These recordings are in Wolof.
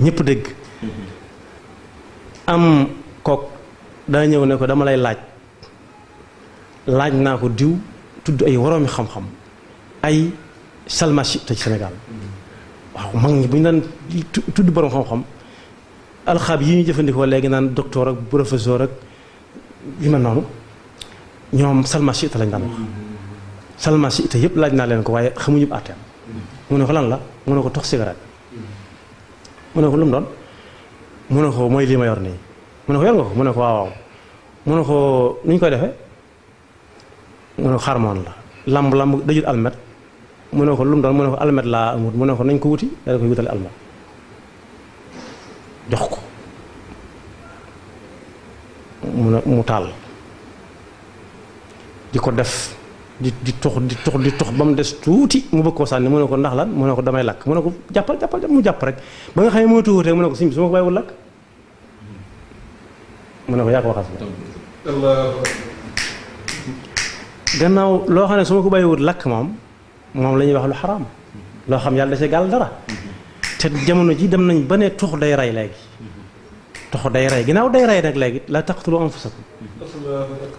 ñëpp dégg am kook daa ñëw ne ko dama lay laaj naa ko diw tudd ay woroomi xam-xam ay salmachi te ci Sénégal waaw mag ñi bu ñu daan tudd borom xam-xam alxaab yi ñu jëfandikoo léegi naan docteur ak professeur ak yu mel noonu ñoom salmachi te lañ daan wax salmachi te yëpp laaj naa leen ko waaye xamuñu àtteem mu ne ko lan la mu ne ko tox cigarette mu ne ko lu mu doon mu ne ko mooy lii ma yor nii mu ne ko yor nga ko mu ne ko waaw mu ne ko nu ñu koy defee mu ne ko xarmoon la lamb dajut almet mu ne ko lu mu doon mu ne ko almet laa amut mu ne ko nañ ko wuti da koy wutale almet jox ko mu taal di ko def di tux ba mu des tuuti mu bëgg koo sànni mu ne ko ndax lan mu ne ko damay lakk mu ne ko jàppal mu jàpp rek ba nga xam ne moo tuuti rek mu ne ko sim su ma ko bàyyiwul lakk mu ne ko yaa ko waxal gannaaw loo xam ne su ma ko bàyyiwul lakk moom la ñuy wax lu xaraam loo xam yàlla da see gàll dara te jamono ji dem nañ ba ne tux day rey léegi tux day rey ginnaaw day rey nag léegi la taqtulu anfusakum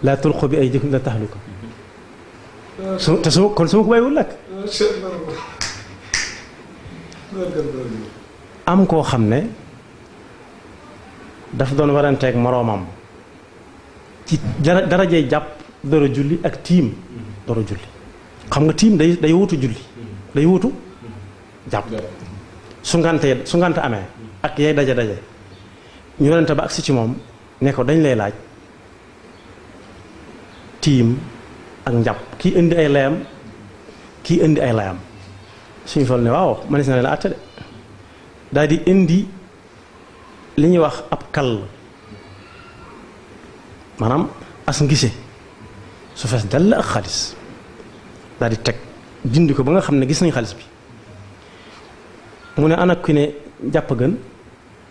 la tulqu bi aydikum ila tahluka kon su ma ko bàyyiwul lakk am koo xam ne daf doon waranteeg moroomam ci darajey jàpp dara julli ak tiim dara julli xam nga tiim day wutu julli day wutu jàpp su ngante amee ak yay daje ñu warante ba agsi ci moom ne ko dañ lay laaj tiim ak njàpp kii indi ay layam kii indi ay layam suñu fal ne waaw manis na leen àtte de daal di indi li ñuy wax ab kall maanaam as ngise su fees dell ak xaalis daal di teg dindi ko ba nga xam ne gis nañ xaalis bi mu ne ana ki ne jàpp gën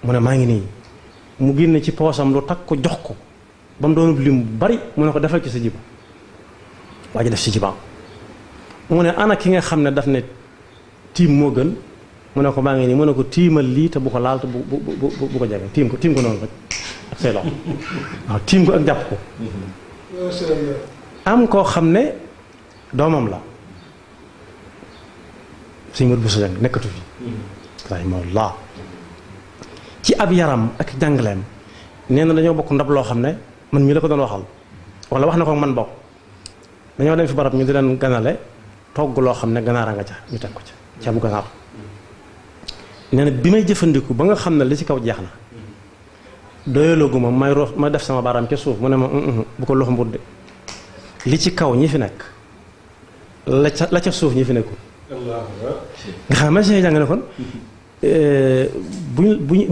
mu ne maa ngi nii mu génne ci poosam lu takk ko jox ko ba mu doonub lim bu bari mu ne ko defal ci sa jiba waa ji def ci jibaam mu ne ana ki nga xam ne daf ne tiim moo gën mu ne ko maa ngi nii mu ne ko tiimal lii te bu ko laal te bu ko jege tiim ko noonu rek ak say loxo waaw tiim ko ak jàpp ko am koo xam ne doomam la suñu mër bu sa jàng nekkatu fi rahimahullah ci ab yaram ak jàngaleem nee na dañoo bokk ndab loo xam ne man mii la ko doon waxal wala wax na ko man bokk dañoo dem fi barab ñu di leen ganale togg loo xam ne ganaara nga ca ñu teg ko ca ceebu ganaar nee na bi may jëfandiku ba nga xam ne li ci kaw jeex na doyaloogu ma def sama baaraam ca suuf mu ne ma bu ko lox mbur de li ci kaw ñi fi nekk la ca suuf ñi fi nekkul nga xam ne si jàng ne kon buñ